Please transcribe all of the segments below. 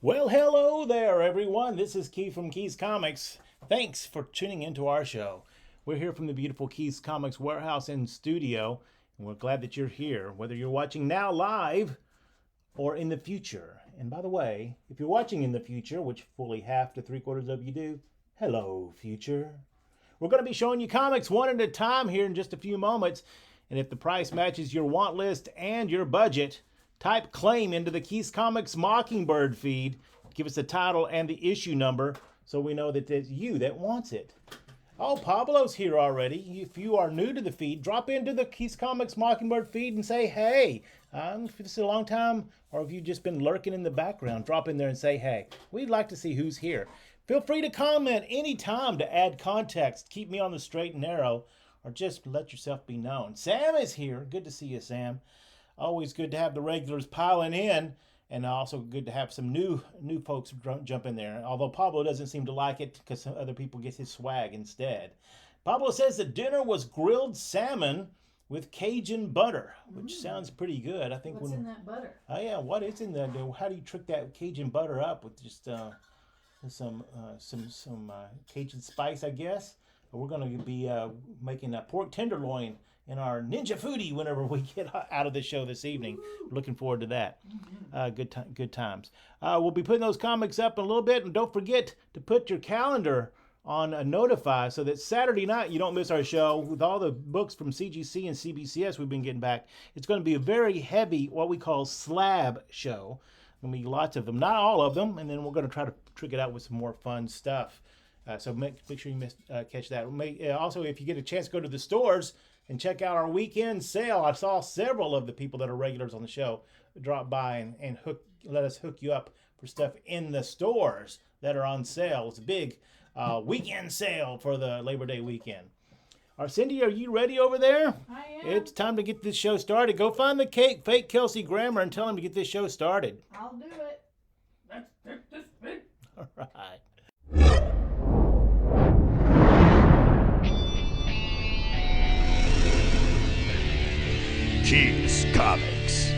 Well, hello there, everyone. This is Key from Keys Comics. Thanks for tuning into our show. We're here from the beautiful Keys Comics warehouse and studio, and we're glad that you're here, whether you're watching now live or in the future. And by the way, if you're watching in the future, which fully half to three quarters of you do, hello, future. We're going to be showing you comics one at a time here in just a few moments. And if the price matches your want list and your budget, type claim into the Keys Comics Mockingbird feed. Give us the title and the issue number so we know that it's you that wants it. Oh, Pablo's here already. If you are new to the feed, drop into the Keys Comics Mockingbird feed and say, hey. If it's a long time or if you've just been lurking in the background, drop in there and say, hey. We'd like to see who's here. Feel free to comment anytime to add context, keep me on the straight and narrow, or just let yourself be known. Sam is here. Good to see you, Sam. Always good to have the regulars piling in, and also good to have some new folks jump in there. Although Pablo doesn't seem to like it because other people get his swag instead. Pablo says the dinner was grilled salmon with Cajun butter, which sounds pretty good. I think What's in that butter? Oh yeah, what is in there? How do you trick that Cajun butter up with just some Cajun spice, I guess? We're going to be making a pork tenderloin in our Ninja Foodie whenever we get out of the show this evening. Looking forward to that. Good times. We'll be putting those comics up in a little bit, and don't forget to put your calendar on a notify so that Saturday night you don't miss our show with all the books from CGC and CBCS we've been getting back. It's going to be a very heavy, what we call slab show. There'll be lots of them, not all of them, and then we're going to try to trick it out with some more fun stuff. So make sure you catch that. Also, if you get a chance, go to the stores and check out our weekend sale. I saw several of the people that are regulars on the show drop by and let us hook you up for stuff in the stores that are on sale. It's a big weekend sale for the Labor Day weekend. Cindy, are you ready over there? I am. It's time to get this show started. Go find the fake Kelsey Grammer and tell him to get this show started. I'll do it. Let's take this bit. All right. Keys Comics.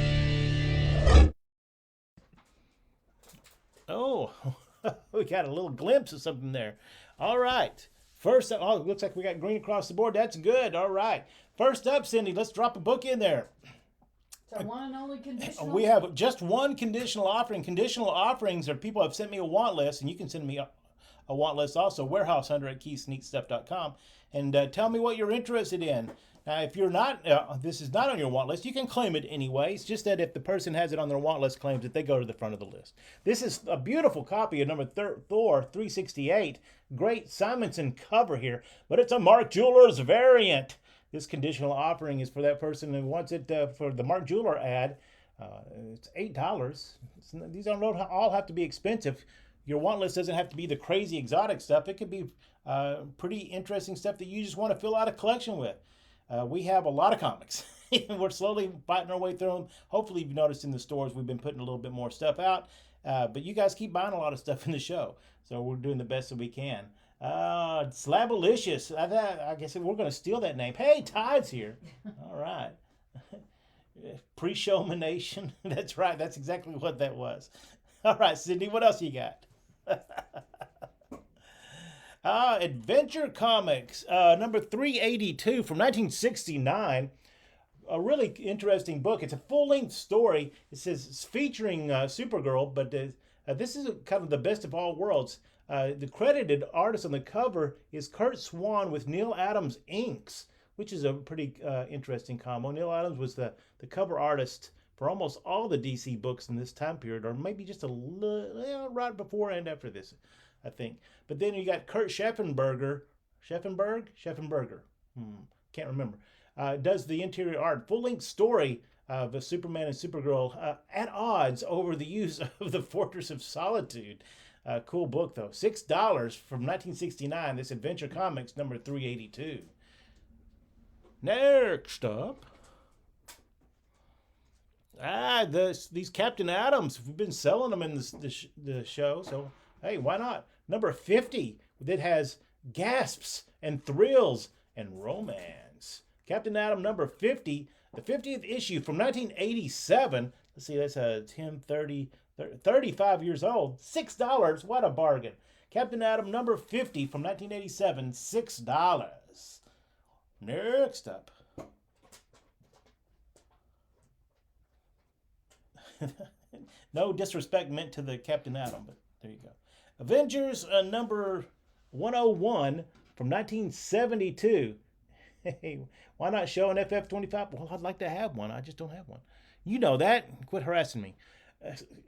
Oh, we got a little glimpse of something there. All right. First up, it looks like we got green across the board. That's good. All right. First up, Cindy, let's drop a book in there. So one and only conditional. We have just one conditional offering. Conditional offerings are people have sent me a want list, and you can send me a want list also. Warehousehunter at keysneakstuff.com, and tell me what you're interested in. Now, if you're not, this is not on your want list, you can claim it anyway. It's just that if the person has it on their want list, claims it, they go to the front of the list. This is a beautiful copy of number Thor 368. Great Simonson cover here, but it's a Mark Jewelers variant. This conditional offering is for that person who wants it for the Mark Jeweler ad. It's $8. These don't all have to be expensive. Your want list doesn't have to be the crazy exotic stuff. It could be pretty interesting stuff that you just want to fill out a collection with. We have a lot of comics. We're slowly fighting our way through them. Hopefully you've noticed in the stores we've been putting a little bit more stuff out. But you guys keep buying a lot of stuff in the show. So we're doing the best that we can. Slabalicious. I guess we're going to steal that name. Hey, Tide's here. All right. Pre-showmanation. That's right. That's exactly what that was. All right, Sydney, what else you got? Adventure Comics, number 382 from 1969. A really interesting book. It's a full-length story. It says it's featuring Supergirl, but this is kind of the best of all worlds. The credited artist on the cover is Curt Swan with Neal Adams inks, which is a pretty interesting combo. Neal Adams was the cover artist for almost all the DC books in this time period, or maybe just a little right before and after this, I think. But then you got Kurt Scheffenberger. Can't remember. Does the interior art. Full-length story of a Superman and Supergirl at odds over the use of the Fortress of Solitude. Cool book, though. $6 from 1969. This Adventure Comics number 382. Next up. These Captain Atoms. We've been selling them in the show, so hey, why not? Number 50 that has gasps and thrills and romance. Captain Atom number 50, the 50th issue from 1987. Let's see, that's 10/30 35 years old, $6. What a bargain. Captain Atom number 50 from 1987, $6. Next up. No disrespect meant to the Captain Atom, but there you go. Avengers number 101 from 1972. Hey, why not show an FF25? Well, I'd like to have one. I just don't have one. You know that. Quit harassing me.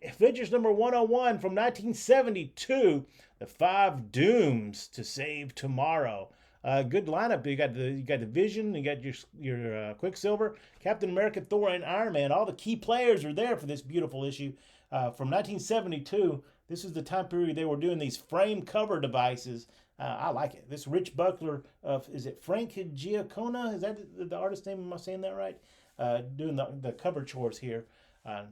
Avengers number 101 from 1972. The Five Dooms to Save Tomorrow. Good lineup. You got the Vision. You got your Quicksilver, Captain America, Thor, and Iron Man. All the key players are there for this beautiful issue from 1972. This is the time period they were doing these frame cover devices. I like it. This Rich Buckler of, is it Frank Giacomo? Is that the artist name? Am I saying that right? Doing the cover chores here.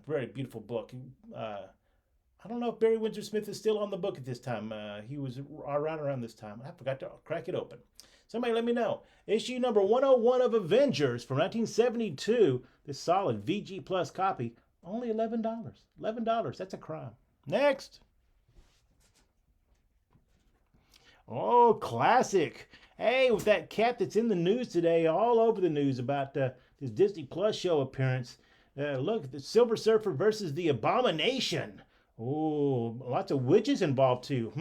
Very beautiful book. I don't know if Barry Windsor Smith is still on the book at this time. He was around this time. I forgot to crack it open. Somebody let me know. Issue number 101 of Avengers from 1972. This solid VG Plus copy. Only $11. $11. That's a crime. Next. Oh, classic. Hey, with that cat that's in the news today, all over the news about this Disney Plus show appearance. Look, the Silver Surfer versus the Abomination. Oh, lots of witches involved too.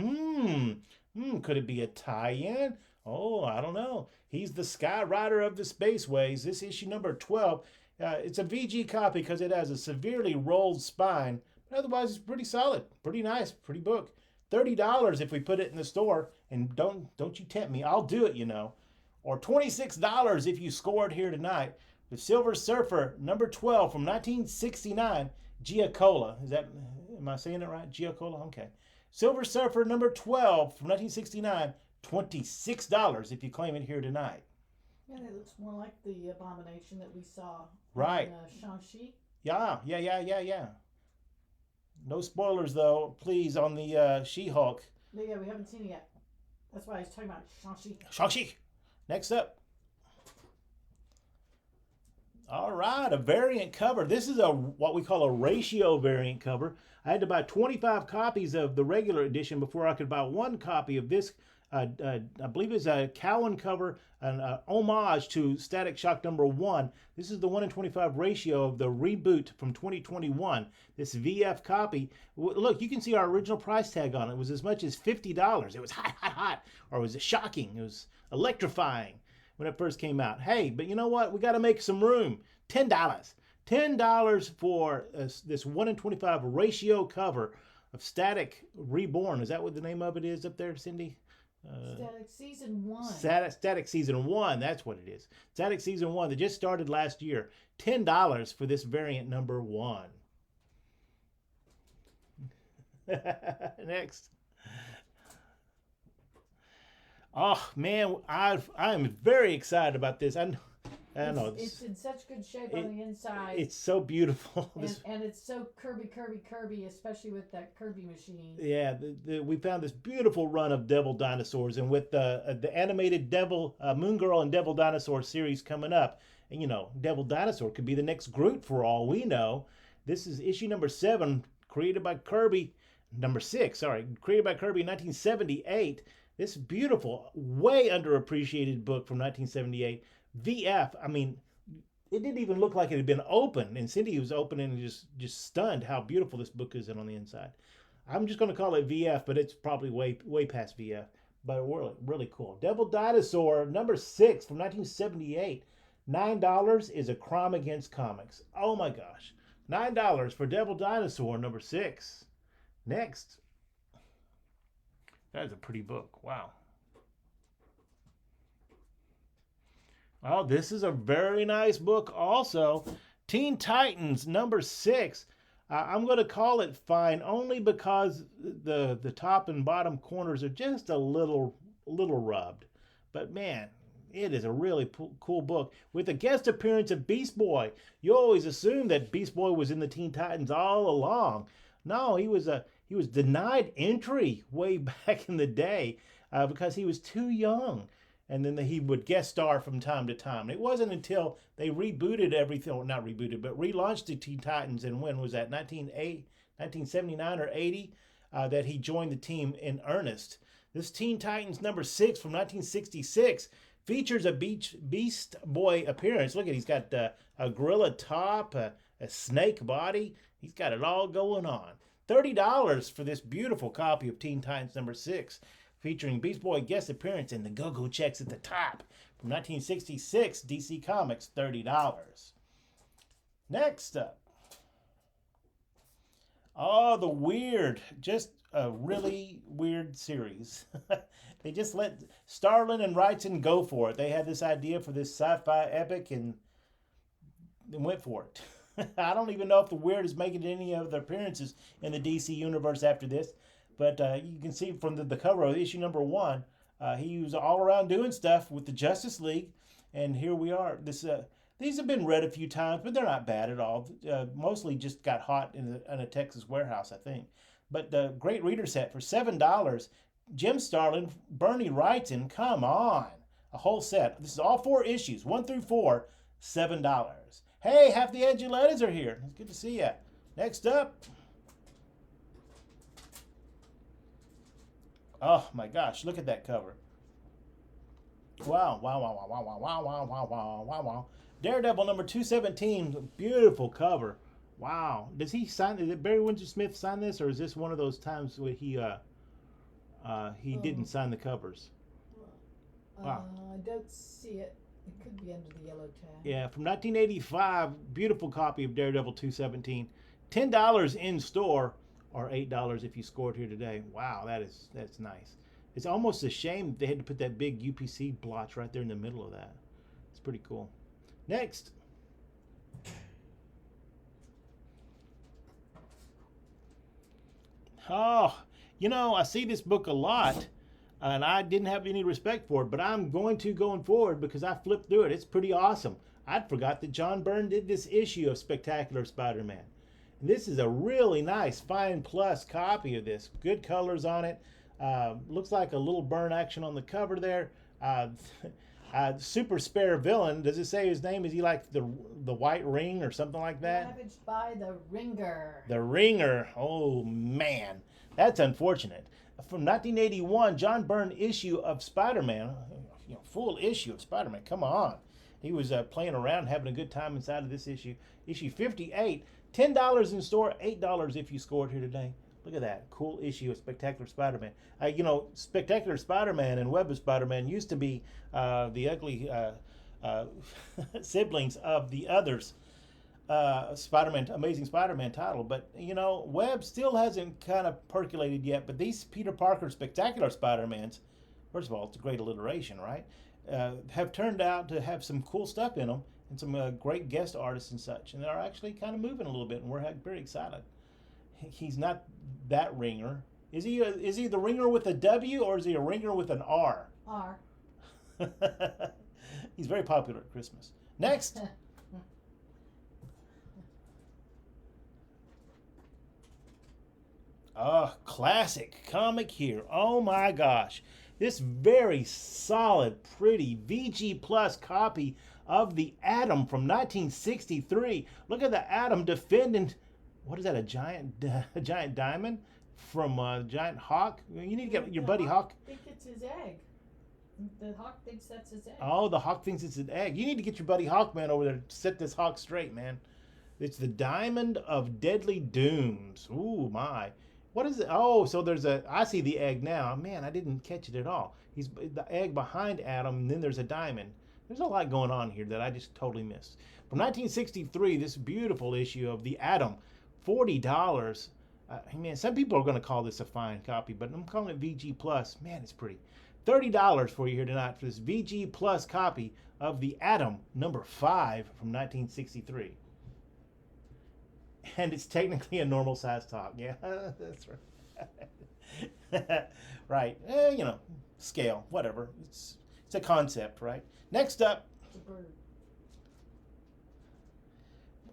Could it be a tie-in? Oh, I don't know. He's the Sky Rider of the Spaceways. This issue number 12. It's a VG copy because it has a severely rolled spine. But otherwise, it's pretty solid, pretty nice, pretty book. $30 if we put it in the store. And don't you tempt me. I'll do it, you know. Or $26 if you score it here tonight. The Silver Surfer number 12 from 1969. Giacola. Am I saying it right? Giacola? Okay. Silver Surfer number 12 from 1969. $26 if you claim it here tonight. Yeah, that looks more like the Abomination that we saw Right. in Shang-Chi. Yeah. No spoilers, though, please, on the She-Hulk. Yeah, we haven't seen it yet. That's why I was talking about Shang-Chi. Shang-Chi. Next up. All right, a variant cover. This is what we call a ratio variant cover. I had to buy 25 copies of the regular edition before I could buy one copy of this. I believe it's a Cowan cover, an homage to Static Shock number 1. This is the 1 in 25 ratio of the reboot from 2021. This VF copy. Look, you can see our original price tag on it. It was as much as $50. It was hot. Or was it shocking? It was electrifying when it first came out. Hey, but you know what? We got to make some room. $10. $10 for this 1 in 25 ratio cover of Static Reborn. Is that what the name of it is up there, Cindy? Static Season 1. Static Season 1, that's what it is. Static Season 1 that just started last year. $10 for this variant number 1. Next. Oh, man, I am very excited about this. I know. It's in such good shape on the inside. It's so beautiful. And it's so Kirby, especially with that Kirby machine. Yeah, we found this beautiful run of Devil Dinosaurs, and with the animated Devil Moon Girl and Devil Dinosaur series coming up, and you know, Devil Dinosaur could be the next Groot for all we know. This is issue number 7, created by Kirby. Number 6, sorry, created by Kirby in 1978. This beautiful, way underappreciated book from 1978. VF, I mean, it didn't even look like it had been opened. And Cindy was opening and just stunned how beautiful this book is on the inside. I'm just going to call it VF, but it's probably way past VF. But really, really cool. Devil Dinosaur, number 6 from 1978. $9 is a crime against comics. Oh my gosh. $9 for Devil Dinosaur, number 6. Next. That is a pretty book. Wow. Oh, this is a very nice book also. Teen Titans, number 6. I'm going to call it fine only because the top and bottom corners are just a little rubbed. But man, it is a really cool book with a guest appearance of Beast Boy. You always assume that Beast Boy was in the Teen Titans all along. No, he was denied entry way back in the day because he was too young. And then he would guest star from time to time. It wasn't until they rebooted everything, well, not rebooted, but relaunched the Teen Titans, and when was that? 1979 or 80, that he joined the team in earnest. This Teen Titans number 6 from 1966 features a Beast Boy appearance. Look at, he's got a gorilla top, a snake body. He's got it all going on. $30 for this beautiful copy of Teen Titans number 6, featuring Beast Boy guest appearance and the Go-Go checks at the top. From 1966, DC Comics, $30. Next up. Oh, the weird, just a really weird series. They just let Starlin and Wrightson go for it. They had this idea for this sci-fi epic and they went for it. I don't even know if the Weird is making any other appearances in the DC universe after this, but you can see from the cover of issue number 1, he was all around doing stuff with the Justice League, and here we are. These have been read a few times, but they're not bad at all. Mostly just got hot in a Texas warehouse, I think. But the great reader set for $7. Jim Starlin, Bernie Wrightson, come on. A whole set. This is all 4 issues, 1 through 4, $7. Hey, half the Angelettas are here. It's good to see you. Next up. Oh my gosh, look at that cover. Wow, wow, wow, wow, wow, wow, wow, wow, wow, wow, wow. Daredevil number 217, beautiful cover. Wow. Does he sign, did Barry Windsor Smith sign this, or is this one of those times where he didn't sign the covers? Wow. I don't see it. It could be under the yellow tag. Yeah, from 1985, beautiful copy of Daredevil 217. $10 in store, or $8 if you scored here today. Wow, that's nice. It's almost a shame they had to put that big UPC blotch right there in the middle of that. It's pretty cool. Next. Oh, you know, I see this book a lot, and I didn't have any respect for it, but I'm going to going forward because I flipped through it. It's pretty awesome. I'd forgot that John Byrne did this issue of Spectacular Spider-Man. And this is a really nice Fine Plus copy of this. Good colors on it. Looks like a little Byrne action on the cover there. Super spare villain. Does it say his name? Is he like the White Ring or something like that? Ravaged by the Ringer. The Ringer. Oh man, that's unfortunate. From 1981, John Byrne issue of Spider-Man. You know, full issue of Spider-Man. Come on. He was playing around, having a good time inside of this issue. Issue 58. $10 in store, $8 if you scored here today. Look at that. Cool issue of Spectacular Spider-Man. You know, Spectacular Spider-Man and Web of Spider-Man used to be the ugly siblings of the others. Spider-Man, Amazing Spider-Man title. But, you know, Web still hasn't kind of percolated yet. But these Peter Parker Spectacular Spider-Mans, first of all, it's a great alliteration, right? Have turned out to have some cool stuff in them and some great guest artists and such. And they're actually kind of moving a little bit, and we're very excited. He's not that Ringer. Is he the Ringer with a W, or is he a Ringer with an R? R. He's very popular at Christmas. Next. Classic comic here. Oh my gosh. This very solid, pretty VG Plus copy of the Atom from 1963. Look at the Atom defending, what is that, a giant diamond from a giant hawk? You need to get your buddy Hawk. I think it's his egg. The hawk thinks that's his egg. Oh, the hawk thinks it's an egg. You need to get your buddy Hawkman over there to set this hawk straight, man. It's the Diamond of Deadly Dooms. Ooh, my. What is it? Oh, so I see the egg now. Man, I didn't catch it at all. He's the egg behind Adam, and then there's a diamond. There's a lot going on here that I just totally missed. From 1963, this beautiful issue of the Atom, $40. Man, some people are going to call this a fine copy, but I'm calling it VG Plus. Man, it's pretty. $30 for you here tonight for this VG Plus copy of the Atom number 5 from 1963. And it's technically a normal size top. Yeah, that's right. Right. You know, scale, whatever. It's a concept, right? Next up. It's a bird.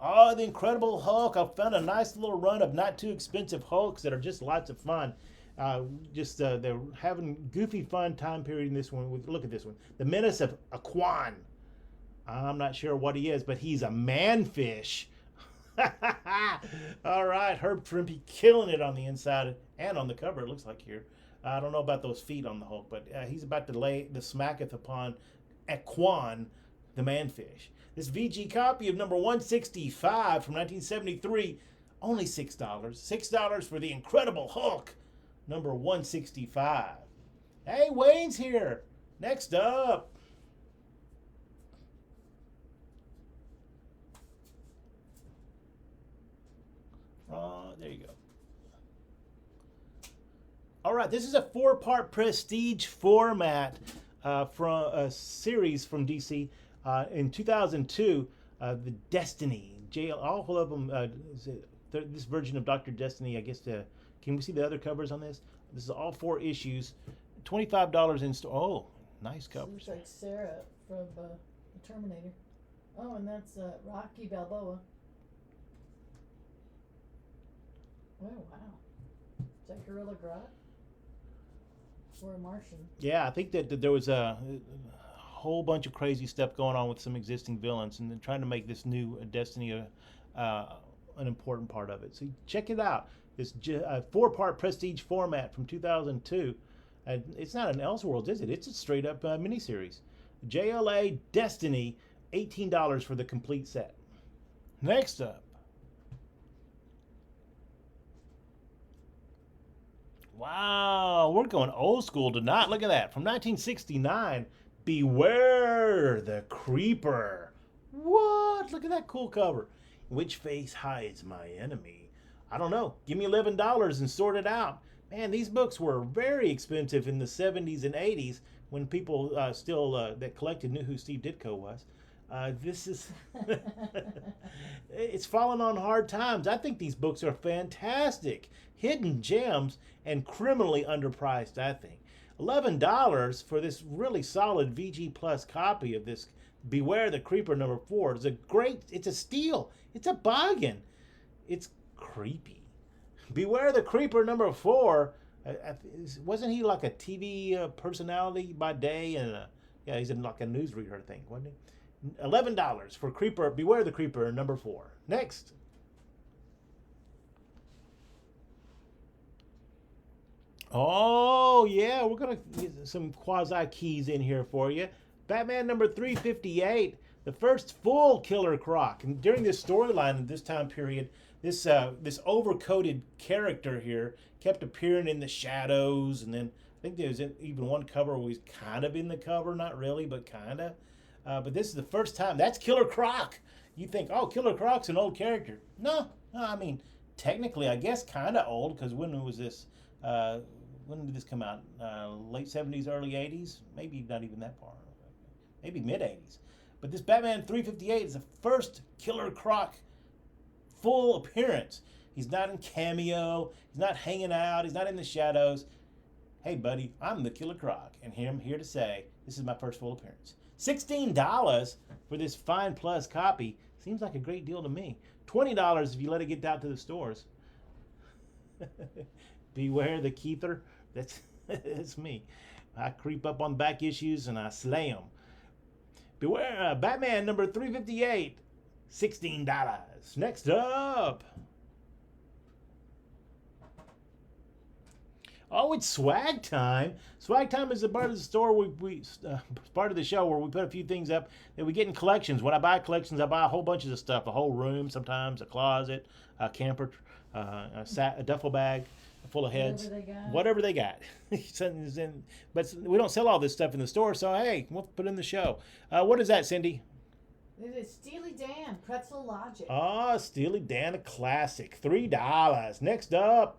Oh, the Incredible Hulk. I found a nice little run of not too expensive Hulks that are just lots of fun. They're having goofy fun time period in this one. Look at this one. The Menace of Aquan. I'm not sure what he is, but he's a man-fish. All right, Herb Trimpe killing it on the inside and on the cover, it looks like here. I don't know about those feet on the Hulk, but he's about to lay the smacketh upon Aquan, the manfish. This VG copy of number 165 from 1973, only $6. $6 for the Incredible Hulk, number 165. Hey, Wayne's here. Next up. There you go. All right, this is a 4-part prestige format from a series from DC in 2002. The Destiny, all of them. This version of Dr. Destiny, I guess. Can we see the other covers on this? This is all 4 issues, $25 in store. Oh, nice covers. Looks like Sarah from the Terminator. Oh, and that's Rocky Balboa. Oh, wow. Is that Gorilla Grodd? Or a Martian? Yeah, I think that there was a whole bunch of crazy stuff going on with some existing villains, and then trying to make this new Destiny an important part of it. So check it out. This 4-part prestige format from 2002. It's not an Elseworlds, is it? It's a straight up miniseries. JLA Destiny, $18 for the complete set. Next up. Wow, we're going old school tonight. Look at that. From 1969, Beware the Creeper. What? Look at that cool cover. Which face hides my enemy? I don't know. Give me $11 and sort it out. Man, these books were very expensive in the 70s and 80s when people still that collected knew who Steve Ditko was. This is it's fallen on hard times. I think these books are fantastic, hidden gems, and criminally underpriced. I think $11 for this really solid VG Plus copy of this Beware the Creeper number 4 is it's a steal. It's a bargain. It's creepy. Beware the Creeper number 4. Wasn't he like a TV personality by day and he's in like a newsreader thing, wasn't he? $11 for Creeper, Beware the Creeper, number 4. Next. Oh, yeah, we're going to get some quasi-keys in here for you. Batman number 358, the first full Killer Croc. And during this storyline in this time period, this overcoated character here kept appearing in the shadows. And then I think there was even one cover where he's kind of in the cover, not really, but kind of. But this is the first time. That's Killer Croc. You think, oh, Killer Croc's an old character. No, I mean, technically, I guess kind of old, because when was this? When did this come out? Late 70s, early 80s? Maybe not even that far. Maybe mid 80s. But this Batman 358 is the first Killer Croc full appearance. He's not in cameo. He's not hanging out. He's not in the shadows. Hey, buddy, I'm the Killer Croc, and I'm here to say this is my first full appearance. $16 for this Fine Plus copy seems like a great deal to me. $20 if you let it get out to the stores. Beware the Keither. That's me. I creep up on back issues and I slay them. Beware Batman number 358. $16. Next up. Oh, it's swag time. Swag time is a part of the store part of the show where we put a few things up that we get in collections. When I buy collections, I buy a whole bunch of stuff, a whole room, sometimes a closet, a camper, a duffel bag full of heads, whatever they got. But we don't sell all this stuff in the store, so hey, we'll put it in the show. What is that, Cindy? It is Steely Dan, Pretzel Logic. Oh, Steely Dan, a classic. $3. Next up.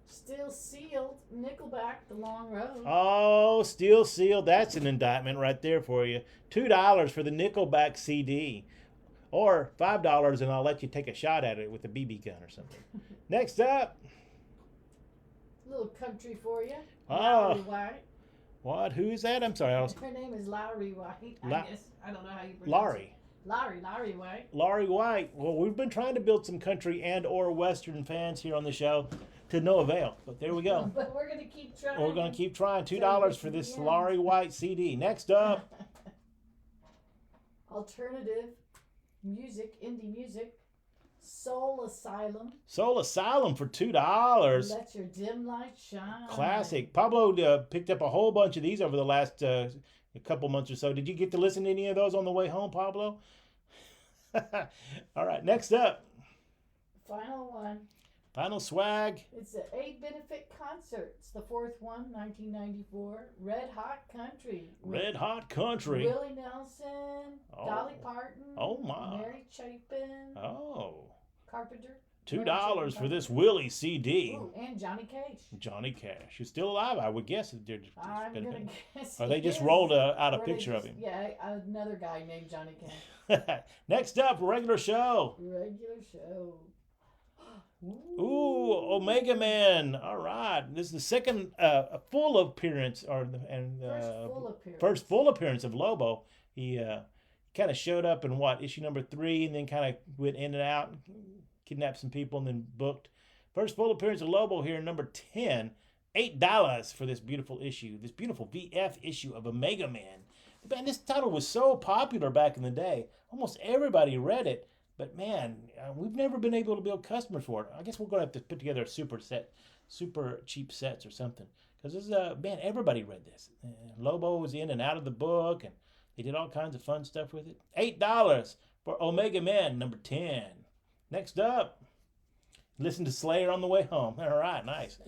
Still Sealed, Nickelback, The Long Road. Oh, Still Sealed. That's an indictment right there for you. $2 for the Nickelback CD. Or $5 and I'll let you take a shot at it with a BB gun or something. Next up. A little country for you. Oh. Lowry White. What? Who is that? I'm sorry. Her name is Lowry White, I guess. I don't know how you pronounce Laurie. it. Lowry White. Laurie White. Well, we've been trying to build some country and or Western fans here on the show to no avail. But there we go. But we're going to keep trying. We're going to keep trying. $2 for this Laurie White CD. Next up. Alternative music, indie music. Soul Asylum. Soul Asylum for $2. Let your dim light shine. Classic. Pablo picked up a whole bunch of these over the last a couple months or so. Did you get to listen to any of those on the way home, Pablo? All right, next up. Final one. Final swag. It's an 8 benefit concert. It's the fourth one, 1994. Red Hot Country. Red Hot Country. Willie Nelson, Oh. Dolly Parton, Oh, my. Mary Chapin, Oh. Carpenter. $2 for this Willie CD. Ooh, and Johnny Cash. Johnny Cash. He's still alive, I would guess. I'm gonna guess. Or they he just is. rolled out a Or they picture of just- him. Yeah, another guy named Johnny Cash. Next up, regular show. Regular show. Ooh, Omega Man. All right. This is the second full appearance, first full appearance of Lobo. He kind of showed up in issue number 3, and then kind of went in and out, kidnapped some people, and then booked. First full appearance of Lobo here, number 10. $8 for this beautiful issue, this beautiful VF issue of Omega Man. Man, this title was so popular back in the day. Almost everybody read it. But man, we've never been able to build customers for it. I guess we're going to have to put together a super cheap sets or something. Because this is, man, everybody read this. Lobo was in and out of the book, and they did all kinds of fun stuff with it. $8 for Omega Man, number 10. Next up, listen to Slayer on the way home. All right, nice.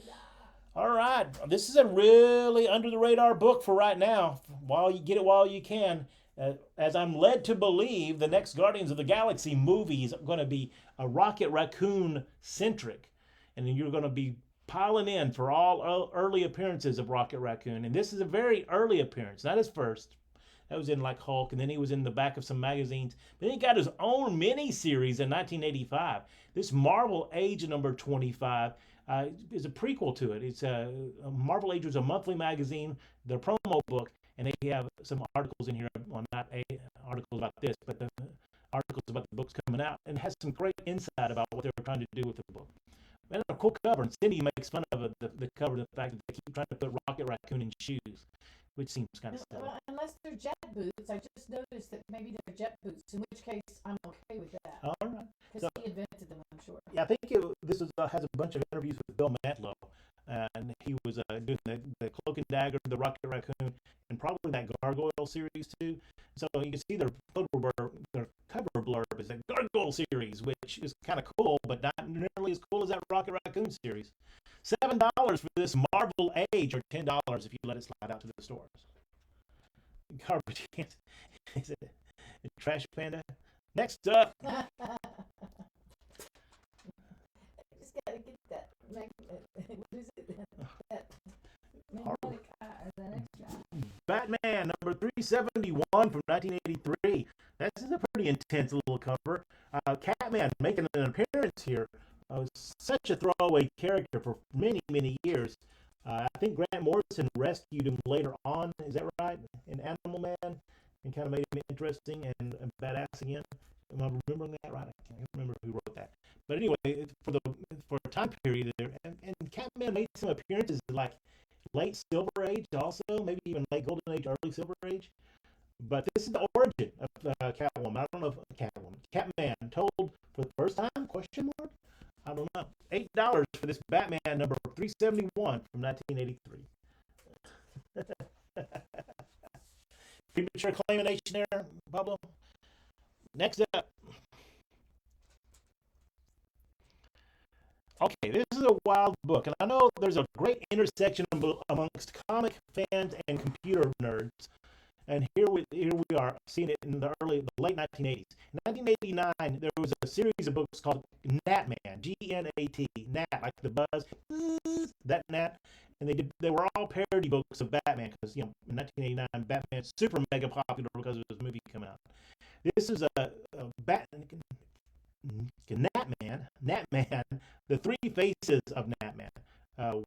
All right, this is a really under-the-radar book for right now. While you can. As I'm led to believe, the next Guardians of the Galaxy movie is going to be a Rocket Raccoon centric, and you're going to be piling in for all early appearances of Rocket Raccoon. And this is a very early appearance, not his first. That was in like Hulk, and then he was in the back of some magazines. But then he got his own mini-series in 1985. This Marvel Age number 25 is a prequel to it. It's Marvel Age was a monthly magazine, the promo book. And they have some articles in here, well, not articles about this, but the articles about the books coming out, and it has some great insight about what they were trying to do with the book. And a cool cover, and Cindy makes fun of the cover, the fact that they keep trying to put Rocket Raccoon in shoes, which seems kind of silly. Well, unless they're jet boots, I just noticed that maybe they're jet boots, in which case I'm okay with that. All right. Because he invented them, I'm sure. Yeah, I think this has a bunch of interviews with Bill Mantlo, and he was doing the Cloak and Dagger, the Rocket Raccoon, and probably that Gargoyle series too. So you can see their cover blurb is a Gargoyle series, which is kind of cool, but not nearly as cool as that Rocket Raccoon series. $7 for this Marvel Age, or $10 if you let it slide out to the stores. Garbage. Is it a Trash Panda? Next up. Just gotta get that. What is it? That magnetic eye, that extra. Batman number 371 from 1983. This is a pretty intense little cover. Catman making an appearance here. Such a throwaway character for many, many years. I think Grant Morrison rescued him later on. Is that right? In Animal Man, and kind of made him interesting and badass again. Am I remembering that right? I can't remember who wrote that. But anyway, for a time period there, and Catman made some appearances like late Silver Age, also maybe even late Golden Age, early Silver Age. But this is the origin of Catwoman. I don't know if Catman told for the first time? Question mark. I don't know. $8 for this Batman number 371 from 1983. Premature claimation there, Pablo. Next up. Okay, this is a wild book, and I know there's a great intersection amongst comic fans and computer nerds. And here we are, seeing it in the late 1980s. In 1989, there was a series of books called Gnatman, G-N-A-T, Gnat, like the buzz, that Gnat. And they were all parody books of Batman, because in 1989, Batman's super mega popular because of his movie coming out. This is a Gnatman, the three faces of Gnatman.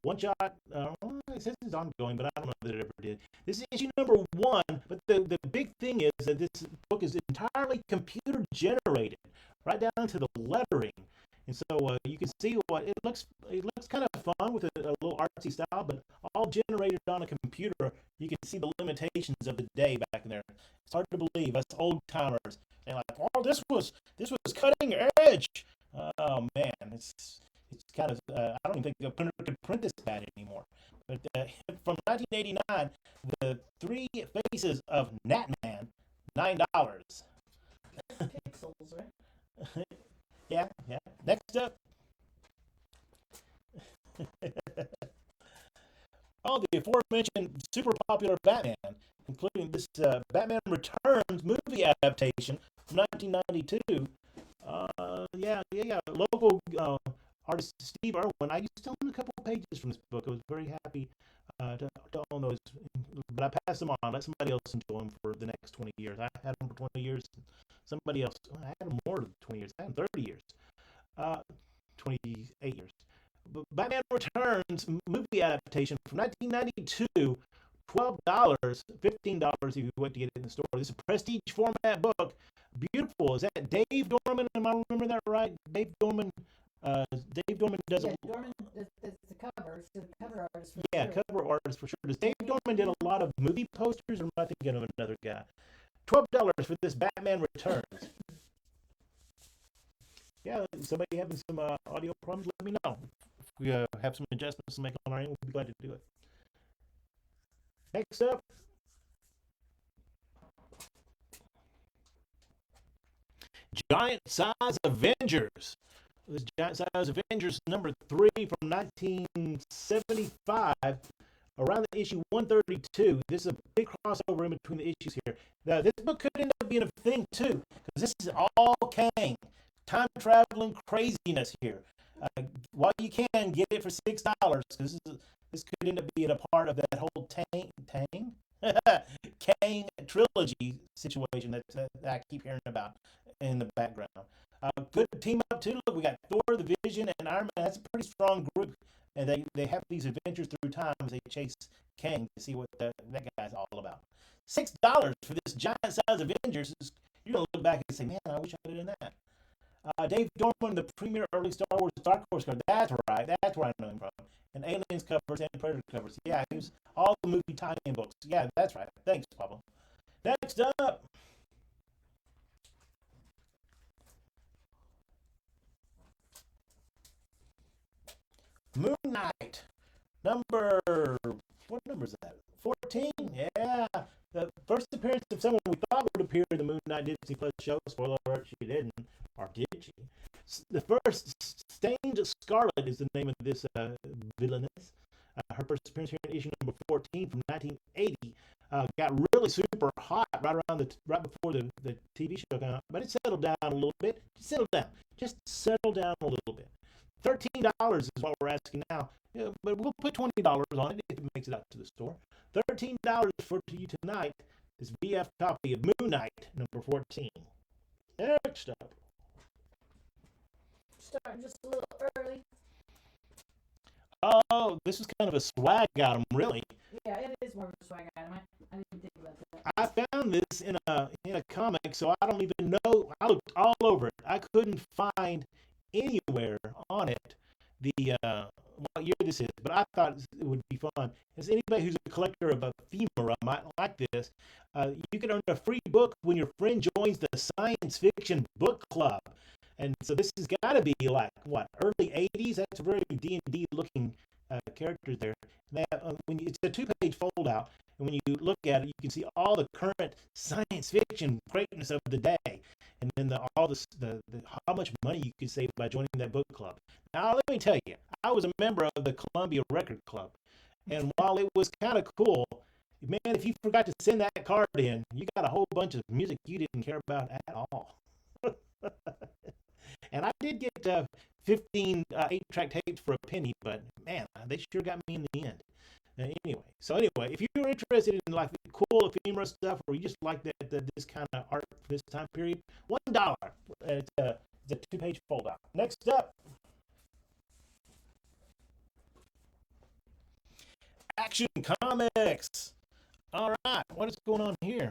One shot, it says it's ongoing, but I don't know that it ever did. This is issue number 1, but the big thing is that this book is entirely computer generated, right down to the lettering. And so you can see what it looks kind of fun with a little artsy style, but all generated on a computer. You can see the limitations of the day back there. It's hard to believe us old timers, and like oh, this was cutting edge. Oh man, it's kind of I don't even think a printer could print this bad anymore. But from 1989, the Three Faces of Natman, $9. Pixels, right? Yeah. Next up. Oh, the aforementioned super popular Batman, including this Batman Returns movie adaptation from 1992. Yeah. Local artist Steve Irwin. I used to own a couple of pages from this book. I was very happy to own those, but I passed them on. Let somebody else enjoy them for the next 20 years. I had them for 20 years. Somebody else, I had them more than 20 years. I had them 30 years. 28 years. But Batman Returns movie adaptation from 1992, $12, $15 if you wait to get it in the store. This is a prestige format book. Beautiful. Is that Dave Dorman? Am I remembering that right? Dave Dorman. Dave Dorman does Yeah, Dorman, that's the cover. So the cover artist for yeah, sure. cover artist for sure. Does Dave Dorman did a lot of movie posters, or am I thinking of another guy? $12 for this Batman Returns. Yeah, somebody having some audio problems, let me know. If we have some adjustments to make on our end, we'll be glad to do it. Next up, Giant Size Avengers. This Giant Size Avengers number 3 from 1975, around the issue 132. This is a big crossover in between the issues here. Now, this book could end up being a thing too, because this is all Kang, time traveling craziness here. While you can get it for $6, because this could end up being a part of that whole Kang trilogy situation that I keep hearing about in the background. Good team up too. Look, we got Thor, the Vision, and Iron Man. That's a pretty strong group, and they have these adventures through time as they chase Kang to see what that guy's all about. $6 for this Giant Size Avengers. You're gonna look back and say, "Man, I wish I'd have done that." Dave Dorman, the premier early Star Wars Dark Horse cover. That's right. That's where I know him from. And Aliens covers and Predator covers. Yeah, he was all the movie tie-in books. Yeah, that's right. Thanks, Pablo. Next up. Moon Knight. What number is that? 14? Yeah. The first appearance of someone we thought would appear in the Moon Knight Disney Plus show. Spoiler alert, she didn't. Or did she? The first, Stained Scarlet is the name of this villainess. Her first appearance here in issue number 14 from 1980. Got really super hot right before the TV show came out, but it settled down a little bit. Just settle down a little bit. $13 is what we're asking now, but we'll put $20 on it if it makes it out to the store. $13 for you tonight. This VF copy of Moon Knight number 14. Next up. Starting just a little early. Oh, this is kind of a swag item, really. Yeah, it is more of a swag item. I didn't think about that. I found this in a comic, so I don't even know. I looked all over it. I couldn't find anywhere on it the what year this is, but I thought it would be fun. As anybody who's a collector of ephemera might like this, you can earn a free book when your friend joins the Science Fiction Book Club. And so this has got to be like, what, early 80s? That's a very D&D looking characters there. It's a 2-page fold out, and when you look at it, you can see all the current science fiction greatness of the day, and then how much money you could save by joining that book club. Now, let me tell you, I was a member of the Columbia Record Club, and while it was kind of cool, man, if you forgot to send that card in, you got a whole bunch of music you didn't care about at all. And I did get 15 8-track tapes for a penny, but man, they sure got me in the end. Anyway, if you're interested in like cool ephemera stuff, or you just like this kind of art for this time period, $1. It's a 2-page fold out. Next up, Action Comics. All right, what is going on here?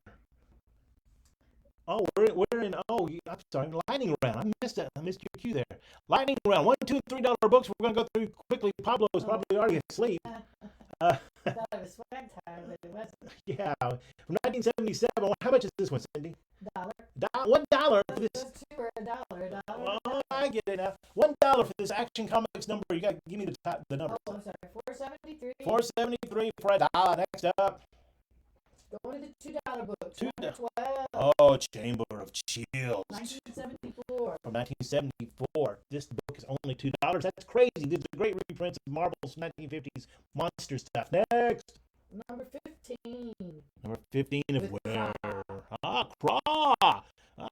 Oh, we're in. I'm sorry, lightning round. I missed your cue there. Lightning round. $1, $2, and $3 books. We're gonna go through quickly. Pablo's probably already asleep. I thought it was swag time, but it wasn't. Yeah, from 1977. How much is this one, Cindy? Dollar. $1 for this. Those two are a dollar. Oh, I get it now. $1 for this Action Comics number. You got to give me the number. Oh, I'm sorry. $4.73. $4.73 for $1. Next up. Going into $2 books. Two- Number 12. Oh, Chamber of Chills. 1974. From 1974. This book is only $2. That's crazy. These are great reprints of Marvel's 1950s monster stuff. Next. Number 15. Number 15 of With Where. Craw. Craw.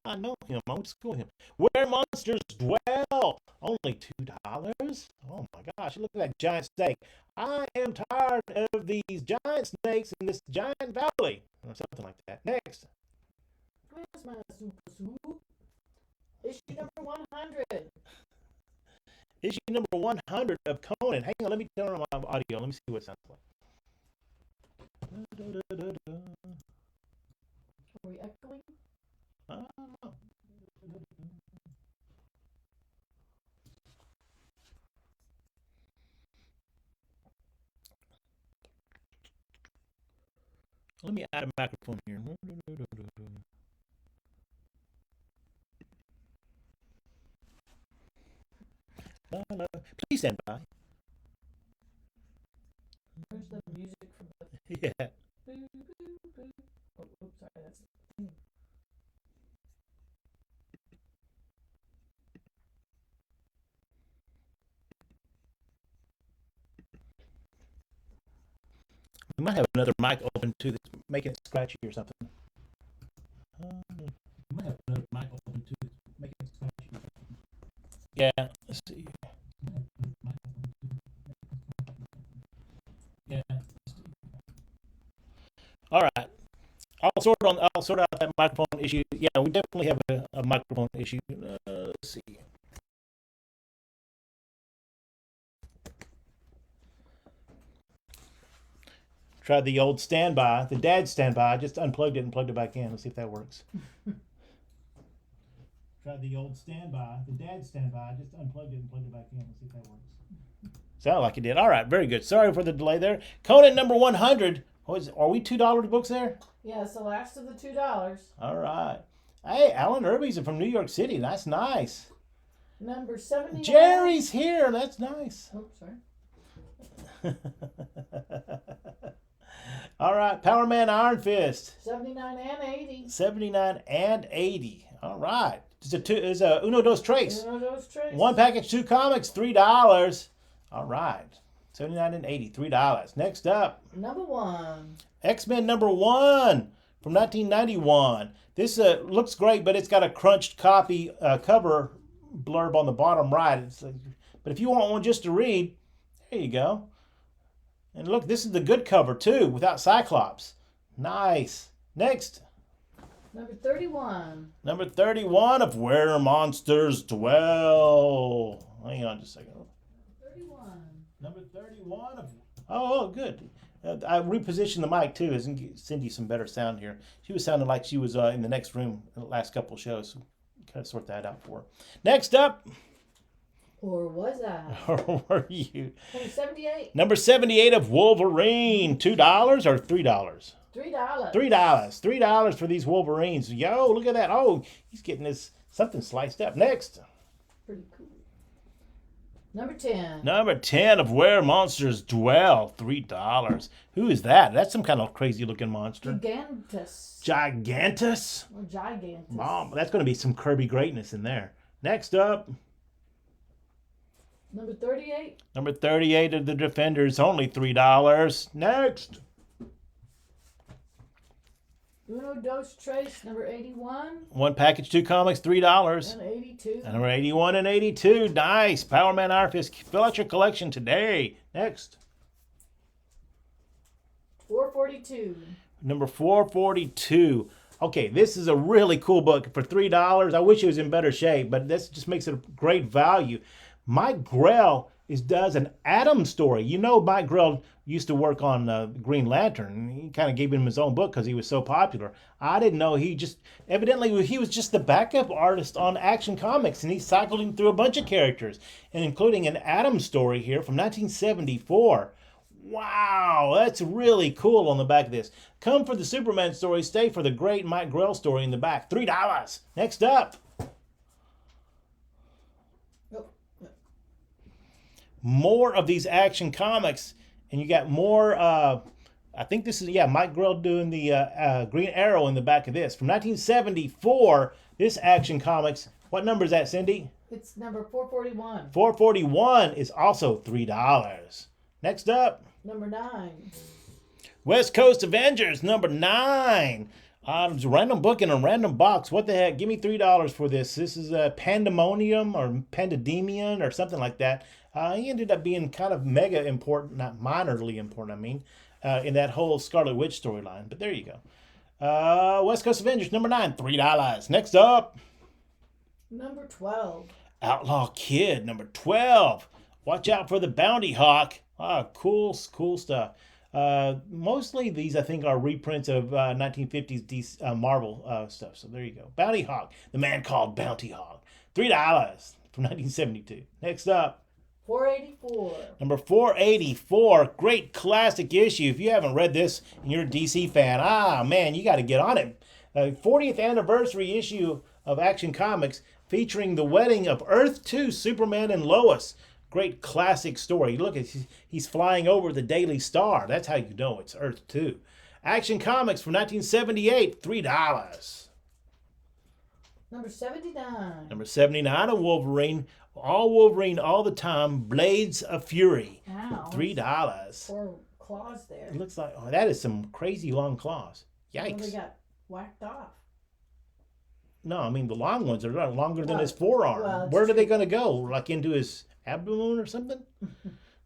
I know him. I went to school with him. Where Monsters Dwell. Only $2. Oh my gosh. Look at that giant snake. I am tired of these giant snakes in this giant valley. Or something like that. Next. Where's my super soup? Issue number 100. Issue number 100 of Conan. Hang on. Let me turn on my audio. Let me see what it sounds like. Are we echoing? I don't know. Let me add a microphone here. Please stand by. Where's the music from the... Yeah. Boo, boo, boo. Oh, oops, sorry, that's... We might have another mic open too that's making it scratchy or something. We might have another mic open too that's making it scratchy or something. Yeah, let's see. Yeah. All right. I'll sort out that microphone issue. Yeah, we definitely have a microphone issue. Let's see. Tried the old standby, the dad standby. I just unplugged it and plugged it back in. Let's see if that works. Tried the old standby, the dad standby. I just unplugged it and plugged it back in. Let's see if that works. Sounded like it did. All right, very good. Sorry for the delay there. Conan number 100. Are we $2 books there? Yeah, it's the last of the $2. All right. Hey, Alan Irby's from New York City. That's nice. Number 79. Jerry's here. That's nice. Oh, sorry. All right, Power Man Iron Fist. 79 and 80. 79 and 80. All right. It's a Uno Dos Tres. You know those tricks? One package, 2 comics, $3. All right. 79 and 80, $3. Next up, Number 1. X-Men number 1 from 1991. This looks great, but it's got a crunched copy cover blurb on the bottom right. But if you want one just to read, there you go. And look, this is the good cover too, without Cyclops. Nice. Next. Number 31. Number 31 of Where Monsters Dwell. Hang on just a second. 31. Number 31 of... Oh, good. I repositioned the mic too, as send you some better sound here. She was sounding like she was in the next room in the last couple of shows. So kind of sort that out for her. Next up. Or was I? Or were you? Number 78. Number 78 of Wolverine. $2 or $3? $3. $3 for these Wolverines. Yo, look at that. Oh, he's getting this something sliced up. Next. Pretty cool. Number 10. Number 10 of Where Monsters Dwell. $3. Who is that? That's some kind of crazy looking monster. Gigantus. Gigantus? Or Gigantus. Mom, that's going to be some Kirby greatness in there. Next up. Number 38. Number 38 of the Defenders. Only $3. Next. Uno Dos Tres. Number 81. One package, 2 comics, $3. And 82. And number 81 and 82. Nice. Power Man Iron Fist. Fill out your collection today. Next. 442. Number 442. Okay, this is a really cool book for $3. I wish it was in better shape, but this just makes it a great value. Mike Grell does an Atom story. You know, Mike Grell used to work on Green Lantern. He kind of gave him his own book because he was so popular. I didn't know he was just the backup artist on Action Comics, and he cycled him through a bunch of characters, and including an Atom story here from 1974. Wow, that's really cool on the back of this. Come for the Superman story, stay for the great Mike Grell story in the back. $3. Next up. Nope. More of these Action Comics, and you got more. I think this is Mike Grell doing the Green Arrow in the back of this from 1974. This Action Comics. What number is that, Cindy? It's number 441. 441 is also $3. Next up, Number 9. West Coast Avengers number 9. It's a random book in a random box. What the heck? Give me $3 for this. This is Pandemonium or Pandemonium or something like that. He ended up being kind of mega important, not minorly important, I mean, in that whole Scarlet Witch storyline. But there you go. West Coast Avengers number 9, $3. Next up, Number 12. Outlaw Kid number 12. Watch out for the Bounty Hawk. Cool stuff. Mostly these, I think, are reprints of 1950s Marvel stuff. So there you go. Bounty Hawk, the man called Bounty Hawk. $3 from 1972. Next up, 484. number 484. Great classic issue. If you haven't read this and you're a DC fan, man, you got to get on it. 40th anniversary issue of Action Comics featuring the wedding of Earth 2 Superman and Lois. Great classic story. Look, he's flying over the Daily Star. That's how you know it's Earth 2. Action Comics from 1978, $3. Number 79. Number 79, a Wolverine. All Wolverine all the time. Blades of Fury, Ow. $3. 4 claws there. It looks like, that is some crazy long claws. Well, they Yikes. got whacked off. No, I mean the long ones are longer than Well, his forearm. well, it's Where are they true. going to go? Like into his abdomen or something?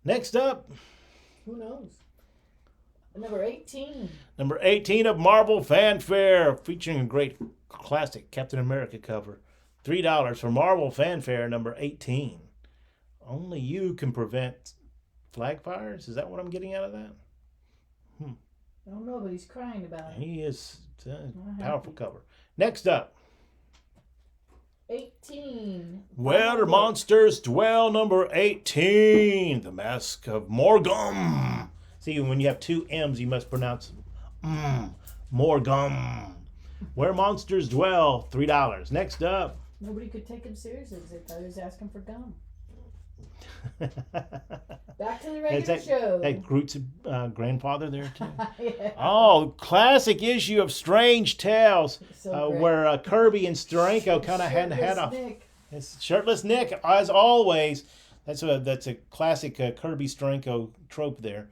Next up, Who knows? Number 18. number 18 of Marvel Fanfare, featuring a great classic Captain America cover. $3 for Marvel Fanfare number 18. Only you can prevent flag fires? Is that what I'm getting out of that? I don't know, but he's crying about it. He is a I'm powerful happy. cover. Next up, 18. Where the Monsters Dwell number 18. The Mask of Morgum. See, when you have two M's, you must pronounce Morgum. Where Monsters Dwell, $3. Next up. Nobody could take him seriously because they thought he was asking for gum. Back to the Is regular show. that Groot's grandfather there too? Yeah. Oh, classic issue of Strange Tales, So great. where Kirby and Steranko kind of had Shirtless off. Nick. It's shirtless Nick, as always. That's a classic Kirby Steranko trope there.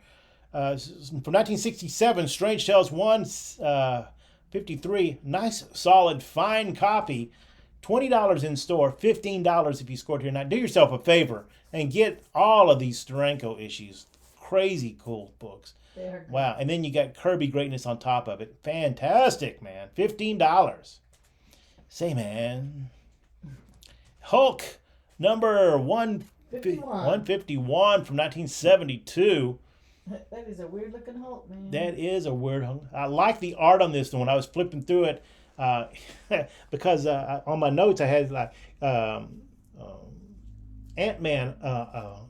From 1967, Strange Tales 153. Nice, solid, fine copy. $20 in store, $15 if you scored here. Now, do yourself a favor and get all of these Steranko issues. Crazy cool books. They're Wow. And then you got Kirby greatness on top of it. Fantastic, man. $15. Say, man. Hulk, number 151 from 1972. That is a weird looking Hulk, man. That is a weird Hulk. I like the art on this one. I was flipping through it because on my notes I had like Ant-Man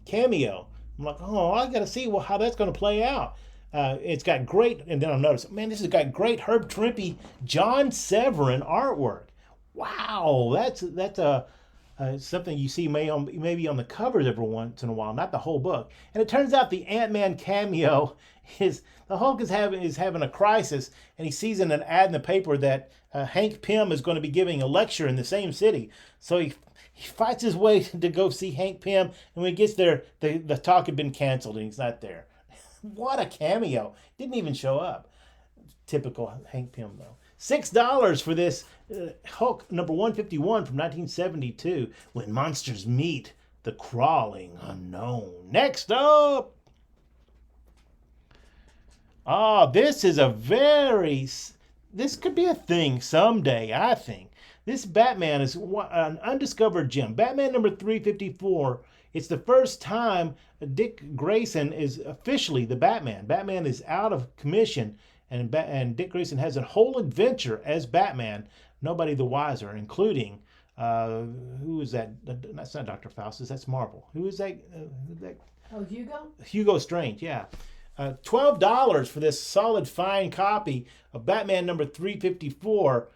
cameo. I'm like, oh, I got to see how that's going to play out. It's got great, and then I noticed, man, this has got great Herb Trimpe, John Severin artwork. Wow, that's something you see maybe on the covers every once in a while, not the whole book. And it turns out the Ant-Man cameo is the Hulk is having a crisis, and he sees in an ad in the paper that Hank Pym is going to be giving a lecture in the same city. So he fights his way to go see Hank Pym, and when he gets there, the talk had been canceled and he's not there. What a cameo! Didn't even show up. Typical Hank Pym though. $6 for this Hulk number 151 from 1972. When Monsters Meet the Crawling Unknown. Next up. This could be a thing someday, I think. This Batman is an undiscovered gem. Batman number 354. It's the first time Dick Grayson is officially the Batman. Batman is out of commission, and Dick Grayson has a whole adventure as Batman. Nobody the wiser, including who is that? That's not Dr. Faustus. That's Marvel. Who is that? Oh, Hugo? Hugo Strange. Yeah. $12 for this solid, fine copy of Batman number 354.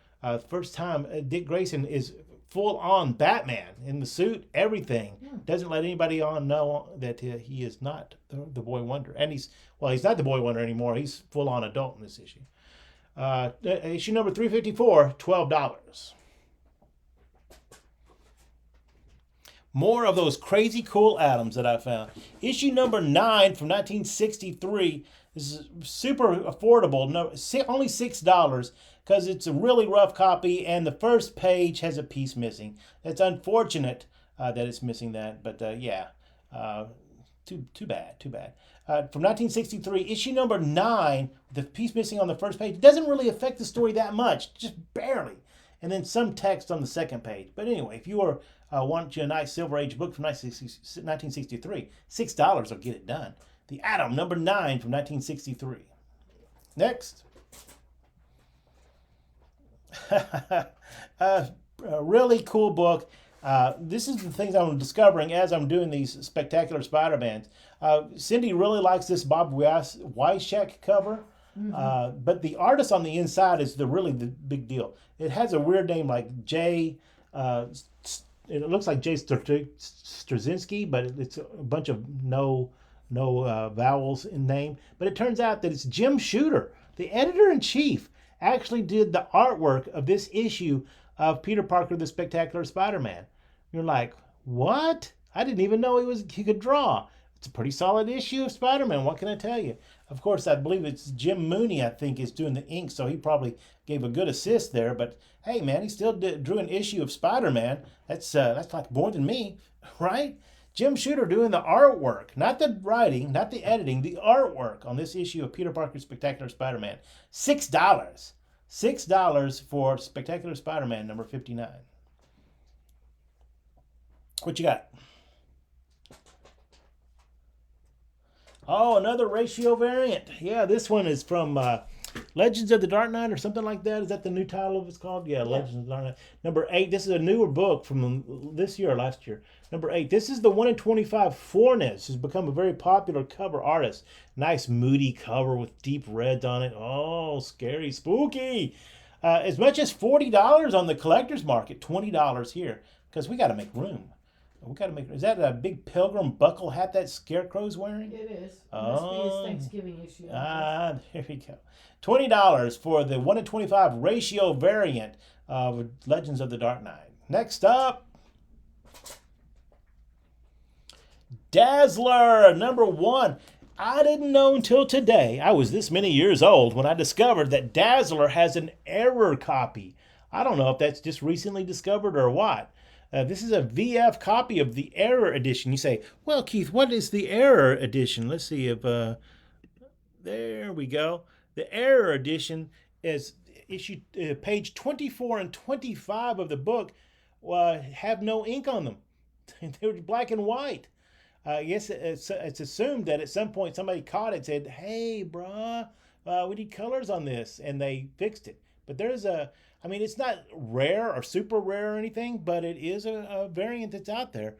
First time Dick Grayson is full on Batman in the suit, everything. Doesn't let anybody on know that he is not the Boy Wonder. And he's not the Boy Wonder anymore. He's full on adult in this issue. Issue number 354, $12. More of those crazy cool Adams that I found. Issue number 9 from 1963. This is super affordable. No, only $6 because it's a really rough copy and the first page has a piece missing. It's unfortunate that it's missing that, but yeah, too bad. From 1963, issue number 9, the piece missing on the first page doesn't really affect the story that much, just barely. And then some text on the second page. But anyway, if you want you a nice Silver Age book from 1963, $6 will get it done. The Atom, number 9 from 1963. Next. A really cool book. This is the things I'm discovering as I'm doing these Spectacular Spider-Mans. Cindy really likes this Bob Wyshak cover. But the artist on the inside is the big deal. It has a weird name like Jay. It looks like Jay Straczynski, but it's a bunch of no vowels in name. But it turns out that it's Jim Shooter, the editor-in-chief, actually did the artwork of this issue of Peter Parker, the Spectacular Spider-Man. You're like, what? I didn't even know he could draw. It's a pretty solid issue of Spider-Man. What can I tell you? Of course, I believe it's Jim Mooney, I think, is doing the ink, so he probably gave a good assist there. But hey, man, he still drew an issue of Spider-Man. That's like more than me, right? Jim Shooter doing the artwork, not the writing, not the editing, the artwork on this issue of Peter Parker's Spectacular Spider-Man. $6. $6 for Spectacular Spider-Man number 59. What you got? Oh, another ratio variant. Yeah, this one is from Legends of the Dark Knight or something like that. Is that the new title of it's called? Yeah, Legends of the Dark Knight. Number 8. This is a newer book from this year or last year. Number 8. This is the 1 in 25 Fornes, who's become a very popular cover artist. Nice moody cover with deep reds on it. Oh, scary, spooky. As much as $40 on the collector's market. $20 here because we got to make room. Is that a big pilgrim buckle hat that Scarecrow's wearing? It is. It must be his Thanksgiving issue. There we go. $20 for the 1 in 25 ratio variant of Legends of the Dark Knight. Next up, Dazzler, number 1. I didn't know until today, I was this many years old, when I discovered that Dazzler has an error copy. I don't know if that's just recently discovered or what. This is a VF copy of the Error edition. You say, well, Keith, what is the Error edition? Let's see if, there we go. The Error edition is issue page 24 and 25 of the book have no ink on them. They were black and white. I guess it's assumed that at some point somebody caught it and said, hey, bruh, we need colors on this, and they fixed it. But it's not rare or super rare or anything, but it is a variant that's out there.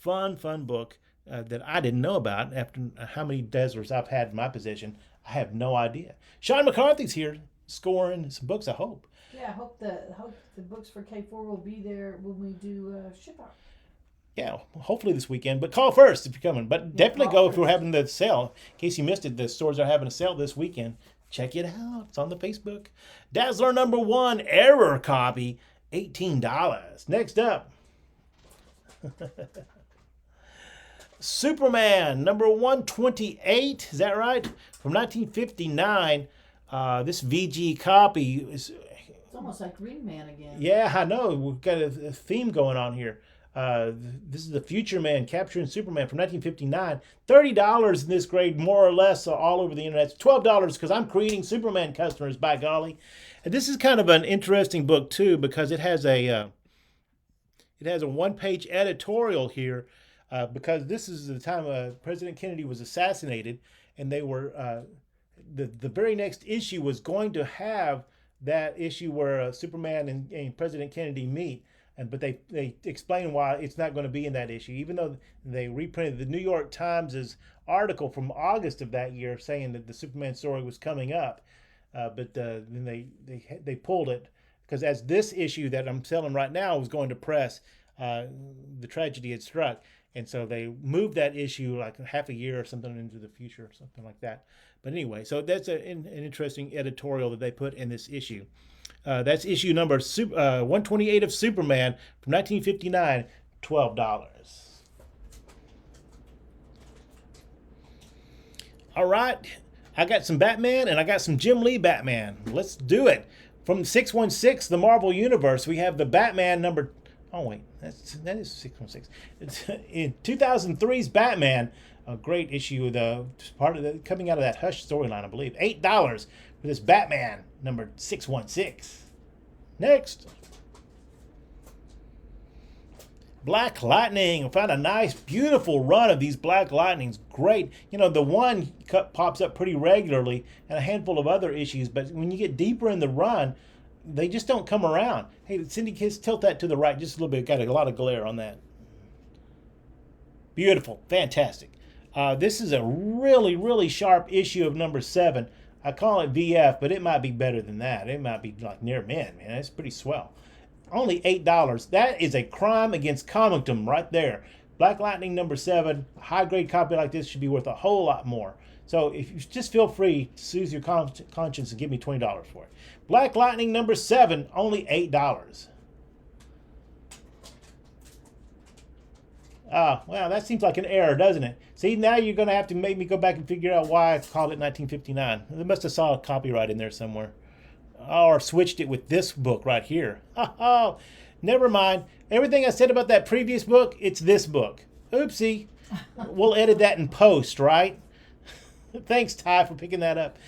Fun book that I didn't know about. After how many Dazzlers I've had in my possession, I have no idea. Sean McCarthy's here scoring some books, I hope. Yeah, I hope the books for K4 will be there when we do ship out. Yeah, hopefully this weekend. But call first if you're coming. But definitely go if we're having the sale. In case you missed it, the stores are having a sale this weekend. Check it out. It's on the Facebook. Dazzler number 1, error copy, $18. Next up, Superman number 128. Is that right? From 1959. This VG copy is... It's almost like Green Man again. Yeah, I know. We've got a theme going on here. This is the Future Man capturing Superman from 1959. $30 in this grade, more or less, all over the internet. It's $12 because I'm creating Superman customers, by golly. And this is kind of an interesting book too because it has a one-page editorial here because this is the time President Kennedy was assassinated, and they were the very next issue was going to have that issue where Superman and President Kennedy meet. but they explain why it's not going to be in that issue, even though they reprinted the New York Times' article from August of that year saying that the Superman story was coming up, but then they pulled it because as this issue that I'm selling right now was going to press, the tragedy had struck. And so they moved that issue like half a year or something into the future or something like that. But anyway, so that's an interesting editorial that they put in this issue. That's issue number 128 of Superman from 1959, $12. All right, I got some Batman and I got some Jim Lee Batman. Let's do it. From 616, the Marvel Universe, we have the Batman number. Oh wait, that is 616. It's in 2003's Batman, a great issue. Part of the coming out of that Hush storyline, I believe. $8 for this Batman number 616. Next, Black Lightning. We found a nice, beautiful run of these Black Lightnings. Great. You know, the one pops up pretty regularly, and a handful of other issues. But when you get deeper in the run, they just don't come around. Hey, Cindy, tilt that to the right just a little bit. Got a lot of glare on that. Beautiful. Fantastic. This is a really, really sharp issue of number 7. I call it VF, but it might be better than that. It might be like near men, man. It's pretty swell. Only $8. That is a crime against comicdom right there. Black Lightning number 7, a high-grade copy like this should be worth a whole lot more. So if you just feel free to soothe your conscience and give me $20 for it. Black Lightning number 7, only $8. Well, that seems like an error, doesn't it? See, now you're going to have to make me go back and figure out why I called it 1959. They must have saw a copyright in there somewhere. Or switched it with this book right here. Oh, never mind. Everything I said about that previous book, it's this book. Oopsie. We'll edit that in post, right? Thanks, Ty, for picking that up.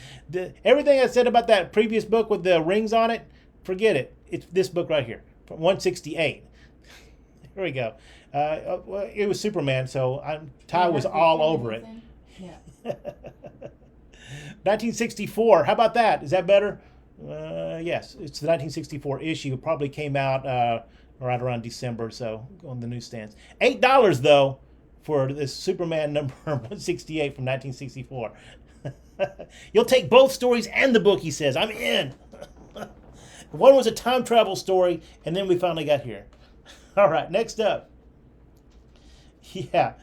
Everything I said about that previous book with the rings on it, forget it. It's this book right here, from 168. Here we go. It was Superman, so Ty was all over it. Yeah. 1964. How about that? Is that better? Yes, it's the 1964 issue. It probably came out right around December, so on the newsstands. $8 though for this Superman number 168 from 1964. You'll take both stories and the book, he says. I'm in. One was a time travel story, and then we finally got here. All right, next up. Yeah.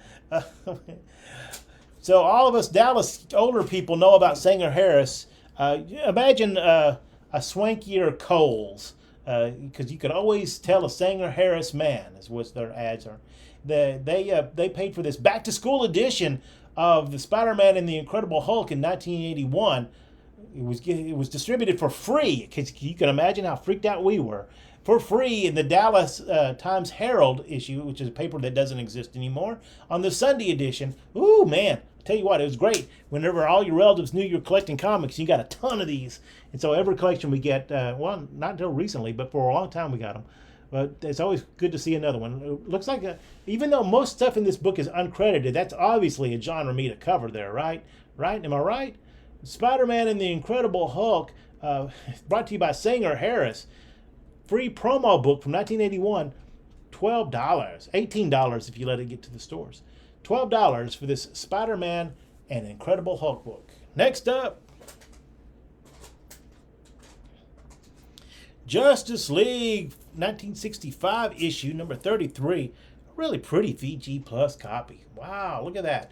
So all of us Dallas older people know about Sanger Harris. Imagine a swankier Kohl's, because you could always tell a Sanger Harris man, is what their ads are. They paid for this back-to-school edition of the Spider-Man and the Incredible Hulk in 1981. It was distributed for free, because you can imagine how freaked out we were. For free in the Dallas Times Herald issue, which is a paper that doesn't exist anymore, on the Sunday edition. Ooh, man, I'll tell you what, it was great. Whenever all your relatives knew you were collecting comics, you got a ton of these. And so every collection we get, well, not until recently, but for a long time we got them. But it's always good to see another one. It looks like, even though most stuff in this book is uncredited, that's obviously a John Romita cover there, right? Right? Am I right? Spider-Man and the Incredible Hulk, brought to you by Sanger Harris. Free promo book from 1981, $12. $18 if you let it get to the stores. $12 for this Spider-Man and Incredible Hulk book. Next up, Justice League 1965 issue number 33. A really pretty VG Plus copy. Wow, look at that.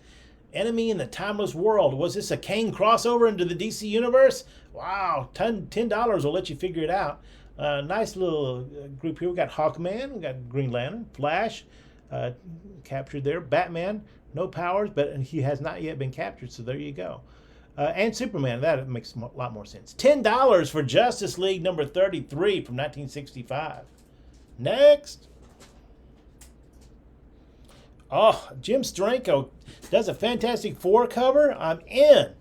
Enemy in the Timeless World. Was this a Kane crossover into the DC Universe? Wow, $10 will let you figure it out. Nice little group here. We got Hawkman, we got Green Lantern, Flash, captured there. Batman, no powers, but he has not yet been captured, so there you go. And Superman, that makes a lot more sense. $10 for Justice League number 33 from 1965. Next. Oh, Jim Steranko does a Fantastic Four cover. I'm in.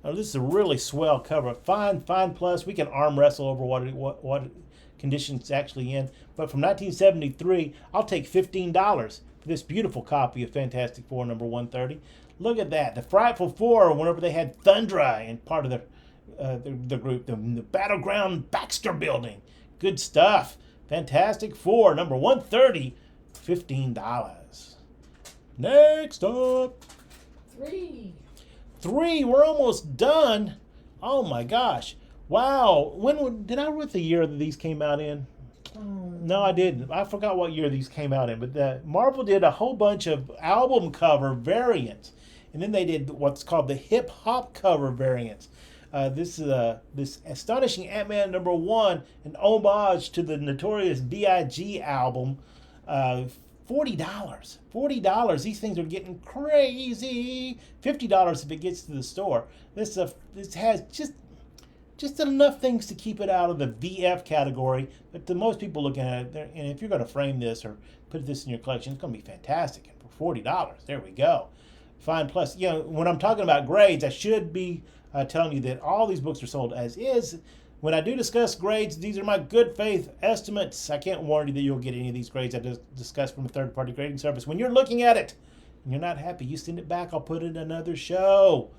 Oh, this is a really swell cover. Fine plus. We can arm wrestle over what condition it's actually in. But from 1973, I'll take $15 for this beautiful copy of Fantastic Four number 130. Look at that. The Frightful Four, whenever they had Thundra in part of the group, the Battleground Baxter Building. Good stuff. Fantastic Four, number 130, $15. Next up, 3. 3. We're almost done. Oh my gosh. Wow. Did I write the year that these came out in? No, I didn't. I forgot what year these came out in. But Marvel did a whole bunch of album cover variants. And then they did what's called the hip hop cover variants. This astonishing Ant-Man #1, an homage to the Notorious B.I.G. album. $40. $40. These things are getting crazy. $50 if it gets to the store. This has just enough things to keep it out of the VF category. But to most people looking at it, and if you're going to frame this or put this in your collection, it's going to be fantastic. And for $40, there we go. Fine Plus. You know, when I'm talking about grades, I should be telling you that all these books are sold as is. When I do discuss grades, these are my good faith estimates. I can't warn you that you'll get any of these grades I just discussed from a third-party grading service. When you're looking at it and you're not happy, you send it back. I'll put it in another show.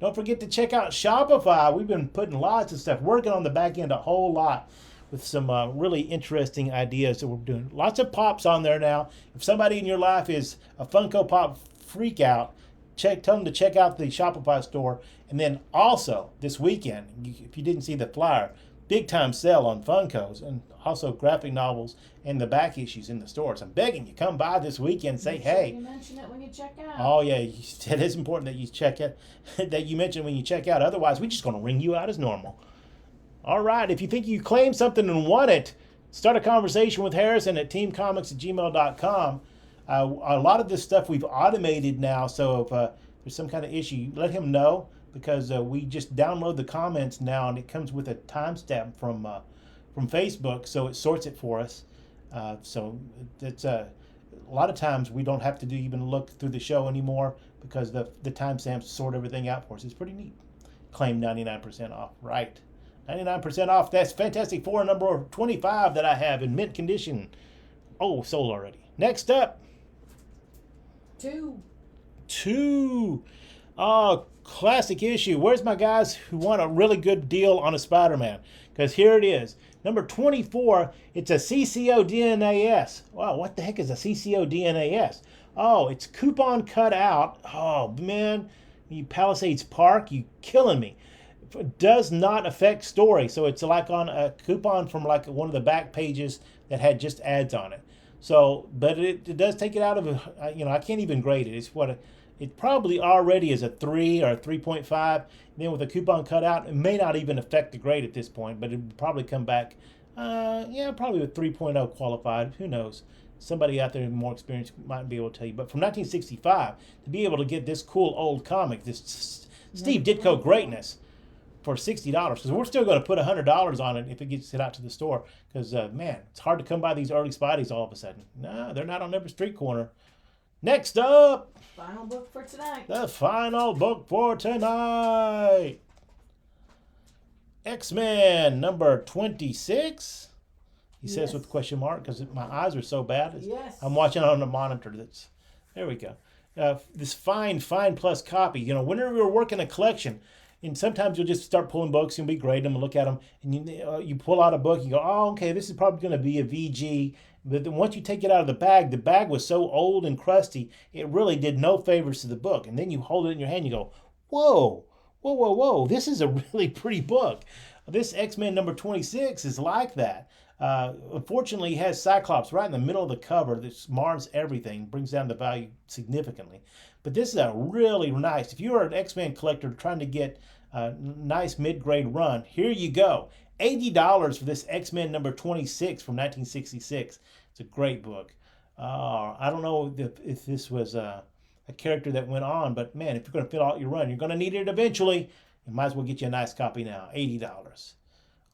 Don't forget to check out Shopify. We've been putting lots of stuff, working on the back end a whole lot with some really interesting ideas that we're doing. Lots of pops on there now. If somebody in your life is a Funko Pop freak out, tell them to check out the Shopify store. And then also this weekend, if you didn't see the flyer, big time sale on Funkos and also graphic novels and the back issues in the stores. I'm begging you, come by this weekend. Say hey. You mention it when you check out. Oh yeah, it is important that you check it, that you mention when you check out. Otherwise, we're just going to ring you out as normal. All right, if you think you claim something and want it, start a conversation with Harrison at teamcomics@gmail.com. A lot of this stuff we've automated now, so if there's some kind of issue, let him know, because we just download the comments now, and it comes with a timestamp from Facebook, so it sorts it for us. So it's a lot of times we don't have to even look through the show anymore, because the timestamps sort everything out for us. It's pretty neat. Claim 99% off, right? 99% off. That's Fantastic Four number 25 that I have in mint condition. Oh, sold already. Next up. 2. 2. Oh, classic issue. Where's my guys who want a really good deal on a Spider-Man? Because here it is. Number 24, it's a CCO DNAS. Wow, what the heck is a CCO DNAS? Oh, it's coupon cut out. Oh, man. You Palisades Park, you killing me. It does not affect story. So it's like on a coupon from like one of the back pages that had just ads on it. So, but it does take it out of, I can't even grade it. It's it probably already is a 3 or a 3.5. Then with a coupon cut out, it may not even affect the grade at this point, but it would probably come back, probably with 3.0 qualified. Who knows? Somebody out there more experienced might be able to tell you. But from 1965, to be able to get this cool old comic, this Steve Ditko greatness, for $60, because we're still going to put $100 on it if it gets it out to the store, because man, it's hard to come by these early Spideys all of a sudden. No, they're not on every street corner. Next up, Final book for tonight. the final book for tonight. X-Men number 26. He says Yes. with question mark, because my eyes are so bad. Yes. I'm watching on the monitor. There we go. This fine plus copy. Whenever we're working a collection, and sometimes you'll just start pulling books and we grade them and look at them, and you pull out a book, you go, oh, okay, this is probably going to be a VG. But then once you take it out of the bag was so old and crusty, it really did no favors to the book. And then you hold it in your hand, you go, whoa, this is a really pretty book. This X-Men number 26 is like that. Unfortunately, it has Cyclops right in the middle of the cover that mars everything, brings down the value significantly. But this is a really nice, if you are an X-Men collector trying to get a nice mid-grade run, here you go. $80 for this X-Men number 26 from 1966. It's a great book. I don't know if this was a character that went on, but man, if you're going to fill out your run, you're going to need it eventually. You might as well get you a nice copy now. $80.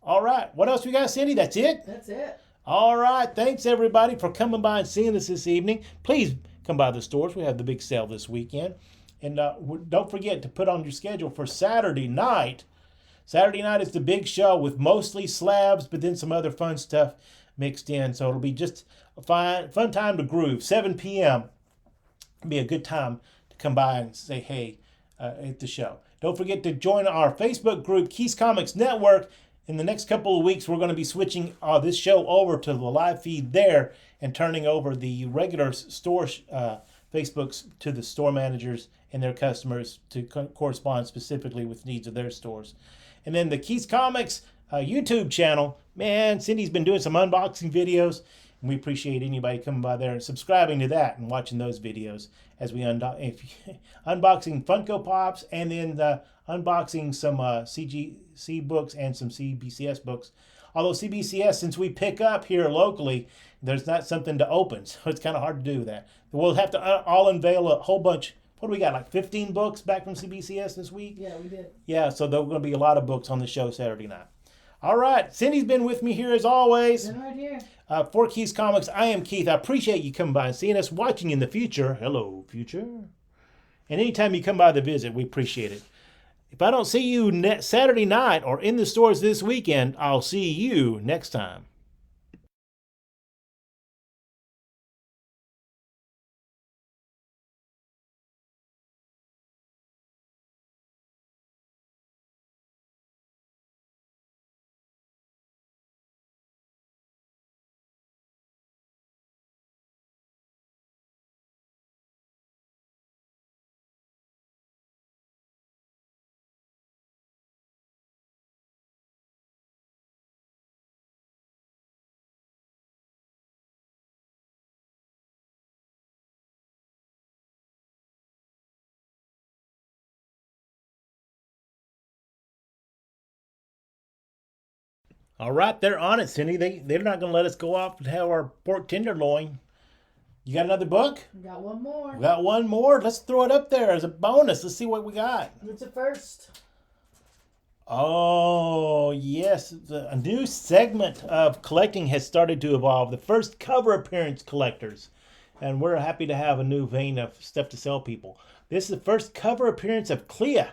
All right. What else we got, Cindy? That's it? That's it. All right. Thanks, everybody, for coming by and seeing us this evening. Please come by the stores. We have the big sale this weekend. And don't forget to put on your schedule for Saturday night. Saturday night is the big show with mostly slabs, but then some other fun stuff mixed in. So it'll be just a fun time to groove. 7 p.m. It'll be a good time to come by and say hey at the show. Don't forget to join our Facebook group, Keys Comics Network. In the next couple of weeks, we're going to be switching this show over to the live feed there and turning over the regular store Facebooks to the store managers and their customers to correspond specifically with needs of their stores. And then the Keys Comics YouTube channel, man, Cindy's been doing some unboxing videos, and we appreciate anybody coming by there and subscribing to that and watching those videos as we unboxing Funko Pops and then unboxing some CGC books and some CBCS books. Although CBCS, since we pick up here locally, there's not something to open, so it's kind of hard to do that. We'll have to all unveil a whole bunch. What do we got, like 15 books back from CBCS this week? Yeah, we did. Yeah, so there are going to be a lot of books on the show Saturday night. All right, Cindy's been with me here as always. Been right here. For Keys Comics, I am Keith. I appreciate you coming by and seeing us, watching in the future. Hello, future. And anytime you come by to visit, we appreciate it. If I don't see you Saturday night or in the stores this weekend, I'll see you next time. All right, they're on it, Cindy. They're not going to let us go off and have our pork tenderloin. You got another book? We got one more. We got one more. Let's throw it up there as a bonus. Let's see what we got. It's a first. Oh, yes. A new segment of collecting has started to evolve. The first cover appearance collectors. And we're happy to have a new vein of stuff to sell people. This is the first cover appearance of Clea.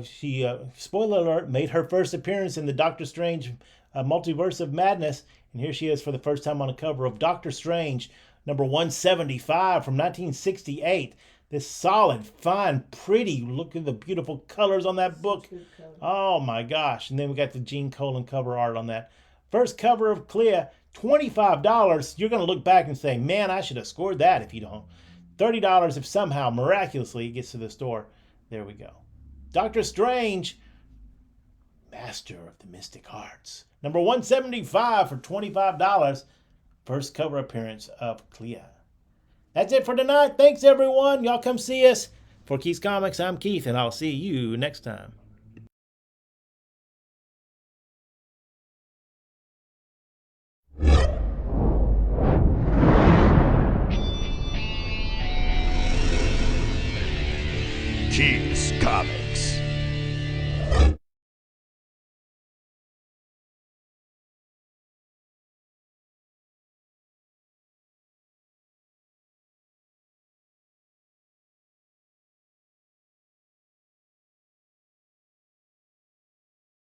She, spoiler alert, made her first appearance in the Doctor Strange Multiverse of Madness. And here she is for the first time on a cover of Doctor Strange, number 175 from 1968. This solid, fine, pretty, look at the beautiful colors on that book. Oh my gosh. And then we got the Gene Colan cover art on that. First cover of Clea, $25. You're going to look back and say, man, I should have scored that if you don't. $30 if somehow, miraculously, it gets to the store. There we go. Doctor Strange, Master of the Mystic Arts. Number 175 for $25. First cover appearance of Clea. That's it for tonight. Thanks, everyone. Y'all come see us. For Keith Comics, I'm Keith, and I'll see you next time.